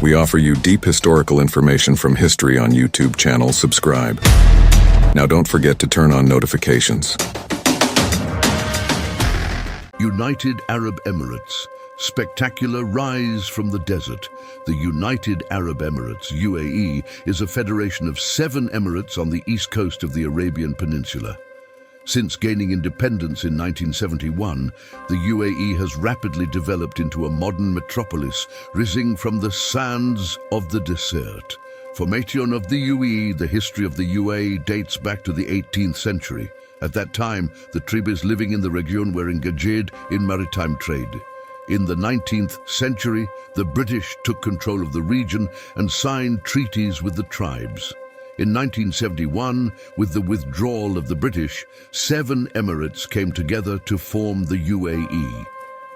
We offer you deep historical information from history on YouTube channel. Subscribe. Now don't forget to turn on notifications. United Arab Emirates. Spectacular rise from the desert. The United Arab Emirates, UAE, is a federation of 7 emirates on the east coast of the Arabian Peninsula. Since gaining independence in 1971, the UAE has rapidly developed into a modern metropolis, rising from the sands of the desert. Formation of the UAE. The history of the UAE dates back to the 18th century. At that time, the tribes living in the region were engaged in maritime trade. In the 19th century, the British took control of the region and signed treaties with the tribes. In 1971, with the withdrawal of the British, 7 emirates came together to form the UAE.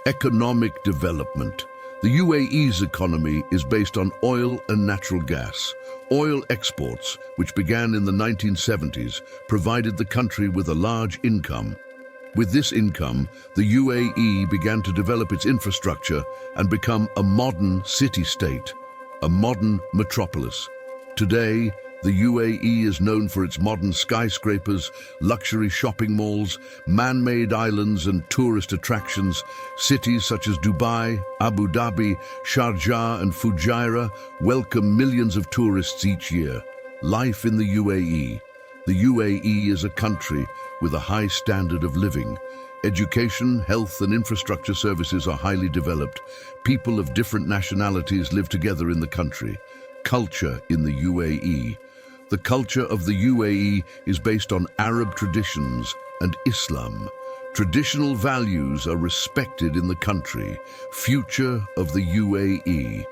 Economic development. The UAE's economy is based on oil and natural gas. Oil exports, which began in the 1970s, provided the country with a large income. With this income, the UAE began to develop its infrastructure and become a modern city-state, a modern metropolis. Today, the UAE is known for its modern skyscrapers, luxury shopping malls, man-made islands and tourist attractions. Cities such as Dubai, Abu Dhabi, Sharjah and Fujairah welcome millions of tourists each year. Life in the UAE. The UAE is a country with a high standard of living. Education, health and infrastructure services are highly developed. People of different nationalities live together in the country. Culture in the UAE. The culture of the UAE is based on Arab traditions and Islam. Traditional values are respected in the country. Future of the UAE.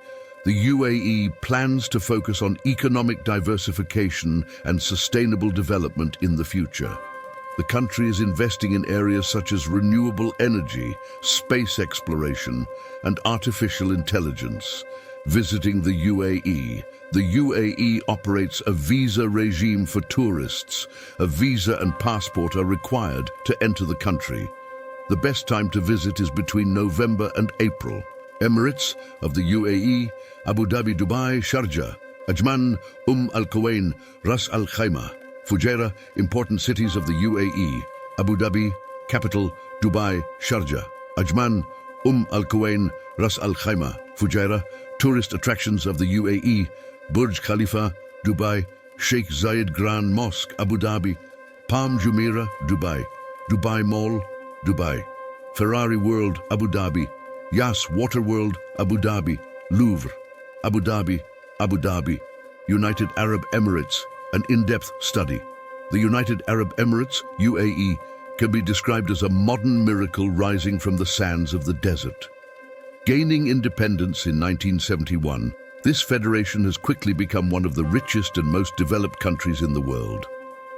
The UAE plans to focus on economic diversification and sustainable development in the future. The country is investing in areas such as renewable energy, space exploration, and artificial intelligence. Visiting the UAE. The UAE operates a visa regime for tourists. A visa and passport are required to enter the country. The best time to visit is between November and April. Emirates of the UAE, Abu Dhabi, Dubai, Sharjah, Ajman, Al-Quwain, Ras Al Khaimah, Fujairah. Important cities of the UAE, Abu Dhabi, capital, Dubai, Sharjah, Ajman, Al-Quwain, Ras Al Khaimah, Fujairah. Tourist attractions of the UAE, Burj Khalifa, Dubai, Sheikh Zayed Grand Mosque, Abu Dhabi, Palm Jumeirah, Dubai, Dubai Mall, Dubai, Ferrari World, Abu Dhabi, Yas Water World, Abu Dhabi, Louvre, Abu Dhabi, Abu Dhabi, United Arab Emirates. An in-depth study. The United Arab Emirates, UAE, can be described as a modern miracle rising from the sands of the desert. Gaining independence in 1971, this federation has quickly become one of the richest and most developed countries in the world.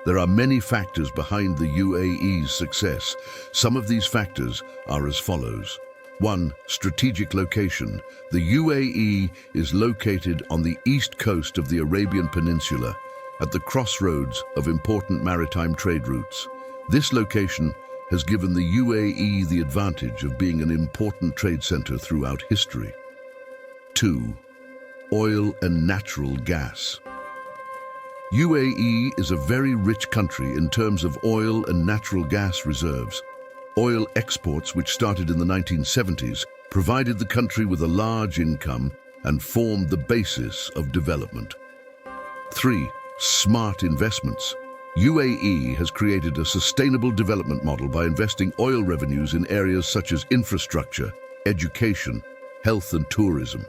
There are many factors behind the UAE's success. Some of these factors are as follows. 1. Strategic location. The UAE is located on the east coast of the Arabian Peninsula, at the crossroads of important maritime trade routes. This location has given the UAE the advantage of being an important trade center throughout history. 2. Oil and natural gas. UAE is a very rich country in terms of oil and natural gas reserves. Oil exports, which started in the 1970s, provided the country with a large income and formed the basis of development. 3. Smart investments. UAE has created a sustainable development model by investing oil revenues in areas such as infrastructure, education, health and tourism.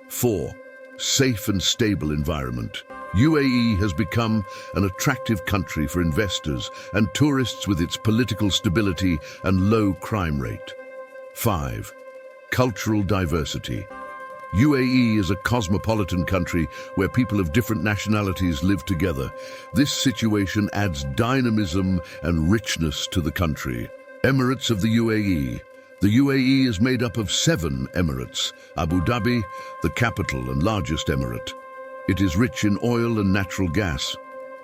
4. Safe and stable environment. UAE has become an attractive country for investors and tourists with its political stability and low crime rate. 5. Cultural diversity. UAE is a cosmopolitan country where people of different nationalities live together. This situation adds dynamism and richness to the country. Emirates of the UAE. The UAE is made up of 7 emirates. Abu Dhabi, the capital and largest emirate. It is rich in oil and natural gas.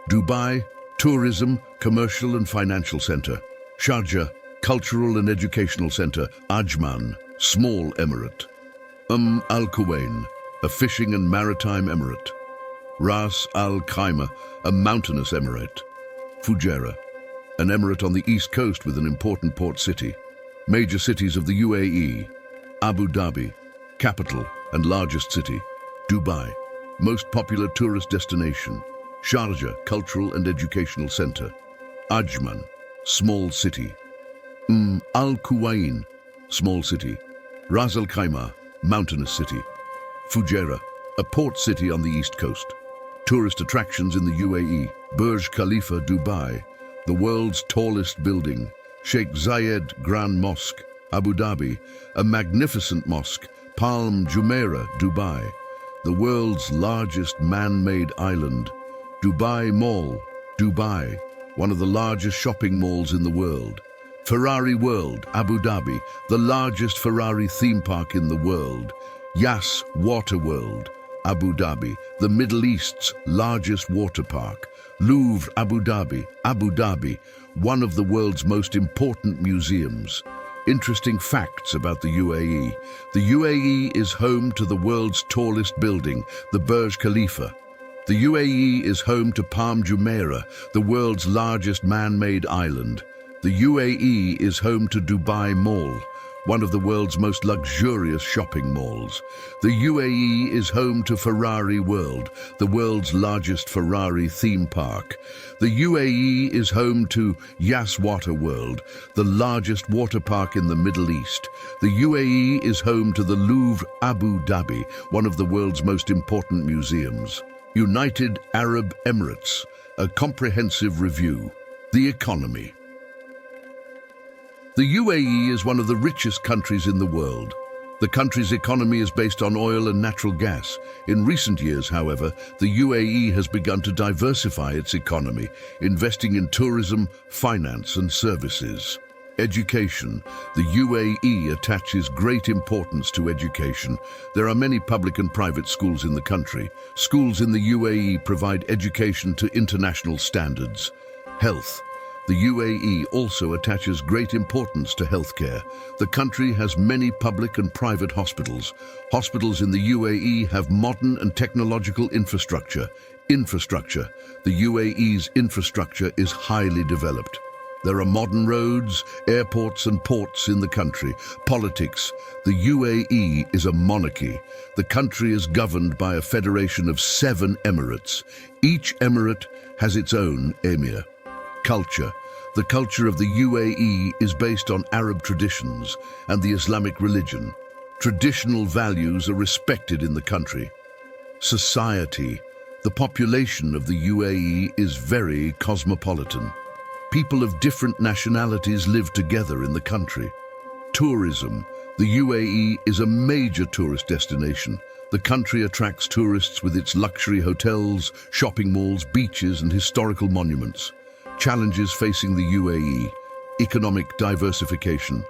Dubai, tourism, commercial and financial center. Sharjah, cultural and educational center. Ajman, small emirate. Al-Quwain, a fishing and maritime emirate. Ras Al Khaimah, a mountainous emirate. Fujairah, an emirate on the east coast with an important port city. Major cities of the UAE. Abu Dhabi, capital and largest city. Dubai, most popular tourist destination. Sharjah, cultural and educational center. Ajman, small city. Al Quwain, small city. Ras Al Khaimah, mountainous city. Fujairah, a port city on the east coast. Tourist attractions in the UAE. Burj Khalifa, Dubai, the world's tallest building. Sheikh Zayed Grand Mosque, Abu Dhabi, a magnificent mosque. Palm Jumeirah, Dubai, the world's largest man-made island. Dubai Mall, Dubai, one of the largest shopping malls in the world. Ferrari World, Abu Dhabi, the largest Ferrari theme park in the world. Yas Water World, Abu Dhabi, the Middle East's largest water park. Louvre, Abu Dhabi, one of the world's most important museums. Interesting facts about the UAE. The UAE is home to the world's tallest building, the Burj Khalifa. The UAE is home to Palm Jumeirah, the world's largest man-made island. The UAE is home to Dubai Mall, one of the world's most luxurious shopping malls. The UAE is home to Ferrari World, the world's largest Ferrari theme park. The UAE is home to Yas Water World, the largest water park in the Middle East. The UAE is home to the Louvre, Abu Dhabi, one of the world's most important museums. United Arab Emirates, a comprehensive review. The economy. The UAE is one of the richest countries in the world. The country's economy is based on oil and natural gas. In recent years, however, the UAE has begun to diversify its economy, investing in tourism, finance and services. Education. The UAE attaches great importance to education. There are many public and private schools in the country. Schools in the UAE provide education to international standards. Health. The UAE also attaches great importance to healthcare. The country has many public and private hospitals. Hospitals in the UAE have modern and technological infrastructure. The UAE's infrastructure is highly developed. There are modern roads, airports and ports in the country. Politics. The UAE is a monarchy. The country is governed by a federation of 7 emirates. Each emirate has its own emir. Culture. The culture of the UAE is based on Arab traditions and the Islamic religion. Traditional values are respected in the country. Society. The population of the UAE is very cosmopolitan. People of different nationalities live together in the country. Tourism. The UAE is a major tourist destination. The country attracts tourists with its luxury hotels, shopping malls, beaches and historical monuments. Challenges facing the UAE. Economic diversification.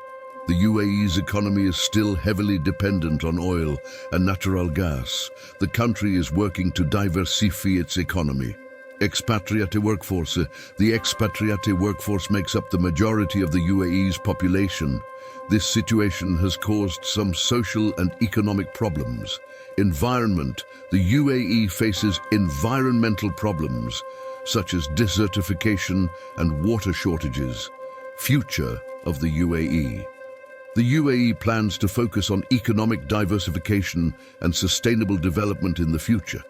The UAE's economy is still heavily dependent on oil and natural gas. The country is working to diversify its economy. Expatriate workforce. The expatriate workforce makes up the majority of the UAE's population. This situation has caused some social and economic problems. Environment. The UAE faces environmental problems such as desertification and water shortages. Future of the UAE. The UAE plans to focus on economic diversification and sustainable development in the future.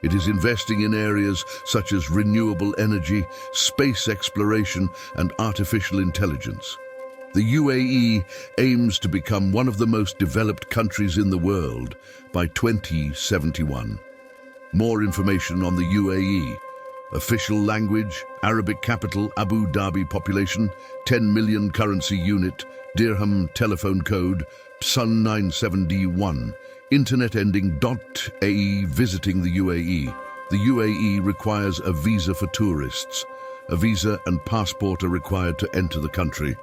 It is investing in areas such as renewable energy, space exploration, and artificial intelligence. The UAE aims to become one of the most developed countries in the world by 2071. More information on the UAE. Official language, Arabic capital, Abu Dhabi population, 10 million currency unit, dirham telephone code, PSUN 97D1, internet ending .ae visiting the UAE. The UAE requires a visa for tourists. A visa and passport are required to enter the country.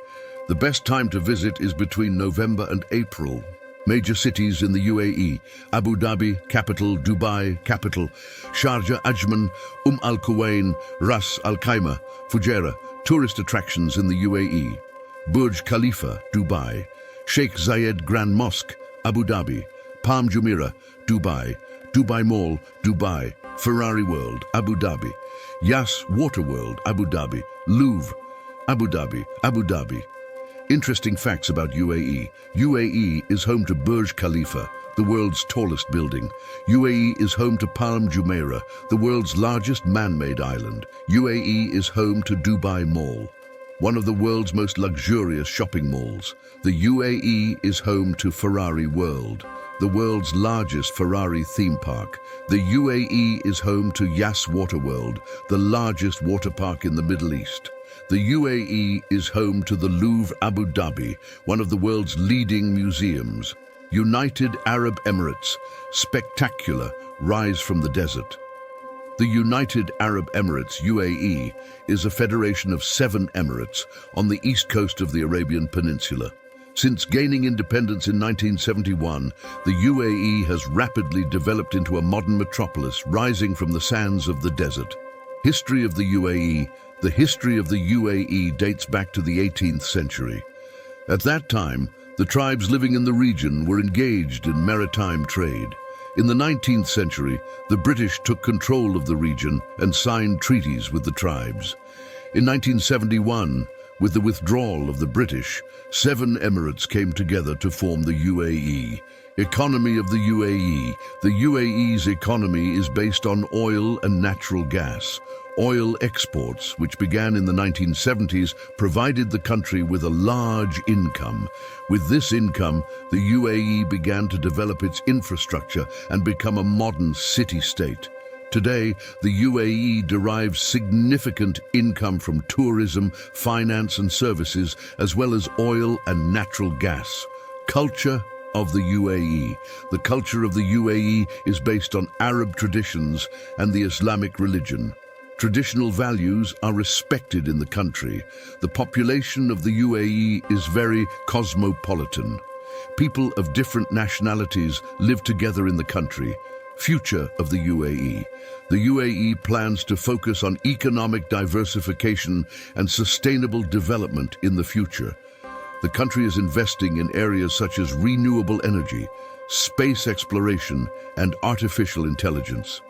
The best time to visit is between November and April. Major cities in the UAE: Abu Dhabi, capital; Dubai, capital; Sharjah, Ajman, Al Quwain, Ras Al Khaimah, Fujairah. Tourist attractions in the UAE: Burj Khalifa, Dubai; Sheikh Zayed Grand Mosque, Abu Dhabi; Palm Jumeirah, Dubai; Dubai Mall, Dubai, Ferrari World, Abu Dhabi, Yas Water World, Abu Dhabi, Louvre, Abu Dhabi, Abu Dhabi. Interesting facts about UAE. UAE is home to Burj Khalifa, the world's tallest building. UAE is home to Palm Jumeirah, the world's largest man-made island. UAE is home to Dubai Mall, one of the world's most luxurious shopping malls. The UAE is home to Ferrari World, the world's largest Ferrari theme park. The UAE is home to Yas Water World, the largest water park in the Middle East. The UAE is home to the Louvre Abu Dhabi, one of the world's leading museums. United Arab Emirates, spectacular, rise from the desert. The United Arab Emirates, UAE, is a federation of 7 emirates on the east coast of the Arabian Peninsula. Since gaining independence in 1971, the UAE has rapidly developed into a modern metropolis rising from the sands of the desert. History of the UAE. The history of the UAE dates back to the 18th century. At that time, the tribes living in the region were engaged in maritime trade. In the 19th century, the British took control of the region and signed treaties with the tribes. In 1971, with the withdrawal of the British, 7 emirates came together to form the UAE. Economy of the UAE. The UAE's economy is based on oil and natural gas. Oil exports, which began in the 1970s, provided the country with a large income. With this income, the UAE began to develop its infrastructure and become a modern city-state. Today, the UAE derives significant income from tourism, finance and services, as well as oil and natural gas. Culture of the UAE. The culture of the UAE is based on Arab traditions and the Islamic religion. Traditional values are respected in the country. The population of the UAE is very cosmopolitan. People of different nationalities live together in the country. Future of the UAE. The UAE plans to focus on economic diversification and sustainable development in the future. The country is investing in areas such as renewable energy, space exploration, and artificial intelligence.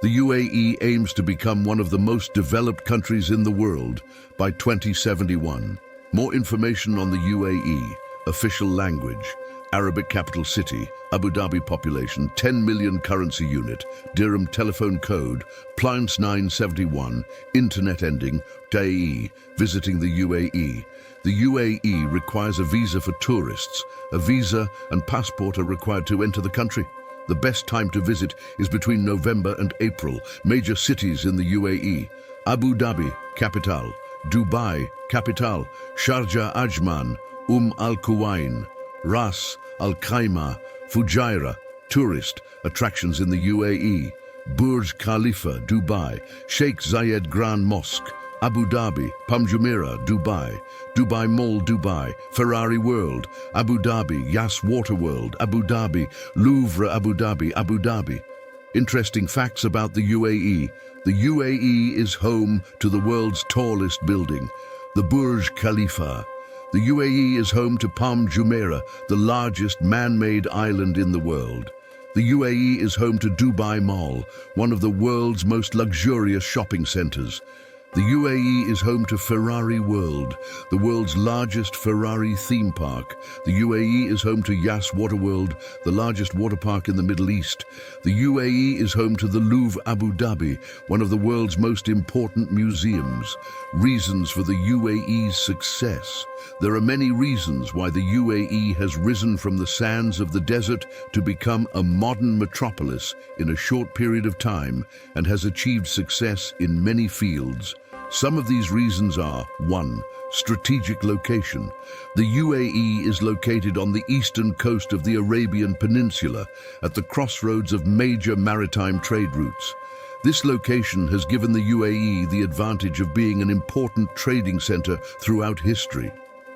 The UAE aims to become one of the most developed countries in the world by 2071. More information on the UAE. Official language. Arabic capital city. Abu Dhabi population 10 million currency unit. Dirham telephone code. Plans 971. Internet ending. DAE. Visiting the UAE. The UAE requires a visa for tourists. A visa and passport are required to enter the country. The best time to visit is between November and April. Major cities in the UAE. Abu Dhabi, capital. Dubai, capital. Sharjah Ajman, Al Quwain. Ras Al Khaimah, Fujairah. Tourist attractions in the UAE. Burj Khalifa, Dubai. Sheikh Zayed Grand Mosque. Abu Dhabi, Palm Jumeirah, Dubai. Dubai Mall, Dubai. Ferrari World, Abu Dhabi. Yas Water World, Abu Dhabi. Louvre, Abu Dhabi, Abu Dhabi. Interesting facts about the UAE. The UAE is home to the world's tallest building, the Burj Khalifa. The UAE is home to Palm Jumeirah, the largest man-made island in the world. The UAE is home to Dubai Mall, one of the world's most luxurious shopping centers. The UAE is home to Ferrari World, the world's largest Ferrari theme park. The UAE is home to Yas Water World, the largest water park in the Middle East. The UAE is home to the Louvre Abu Dhabi, one of the world's most important museums. Reasons for the UAE's success. There are many reasons why the UAE has risen from the sands of the desert to become a modern metropolis in a short period of time and has achieved success in many fields. Some of these reasons are: 1. Strategic location. The UAE is located on the eastern coast of the Arabian Peninsula at the crossroads of major maritime trade routes. This location has given the UAE the advantage of being an important trading center throughout history.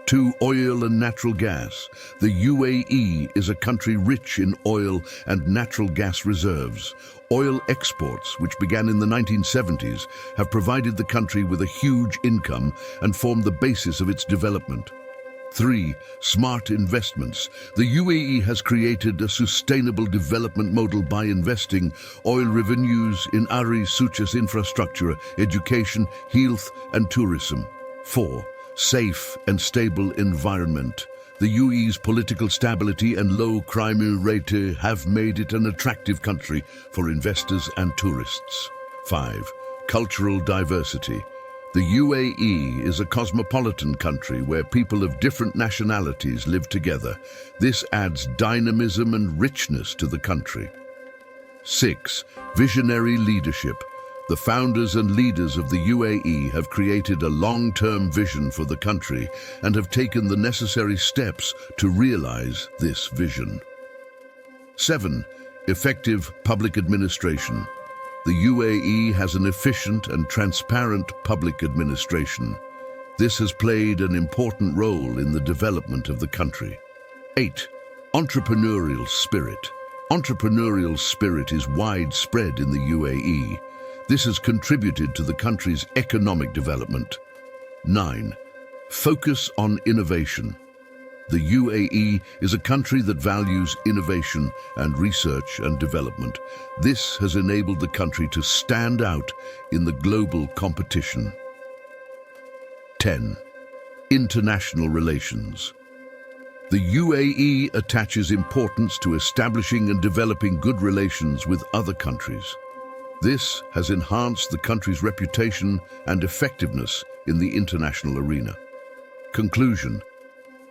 2. Oil and natural gas. The UAE is a country rich in oil and natural gas reserves. Oil exports, which began in the 1970s, have provided the country with a huge income and formed the basis of its development. 3. Smart investments. The UAE has created a sustainable development model by investing oil revenues in areas such as infrastructure, education, health, and tourism. 4. Safe and stable environment. The UAE's political stability and low crime rate have made it an attractive country for investors and tourists. 5. Cultural diversity. The UAE is a cosmopolitan country where people of different nationalities live together. This adds dynamism and richness to the country. 6. Visionary leadership. The founders and leaders of the UAE have created a long-term vision for the country and have taken the necessary steps to realize this vision. 7. Effective public administration. The UAE has an efficient and transparent public administration. This has played an important role in the development of the country. 8. Entrepreneurial spirit. Entrepreneurial spirit is widespread in the UAE. This has contributed to the country's economic development. 9. Focus on innovation. The UAE is a country that values innovation and research and development. This has enabled the country to stand out in the global competition. 10. International relations. The UAE attaches importance to establishing and developing good relations with other countries. This has enhanced the country's reputation and effectiveness in the international arena. Conclusion.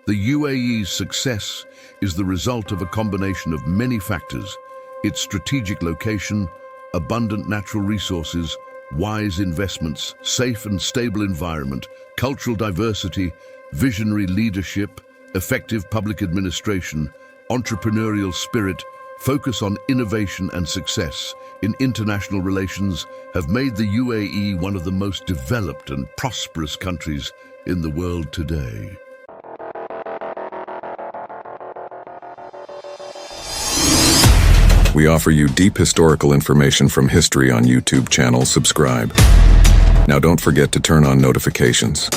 The UAE's success is the result of a combination of many factors: its strategic location, abundant natural resources, wise investments, safe and stable environment, cultural diversity, visionary leadership, effective public administration, entrepreneurial spirit, focus on innovation and success in international relations have made the UAE one of the most developed and prosperous countries in the world today. We offer you deep historical information from history on YouTube channel. Subscribe. Now don't forget to turn on notifications.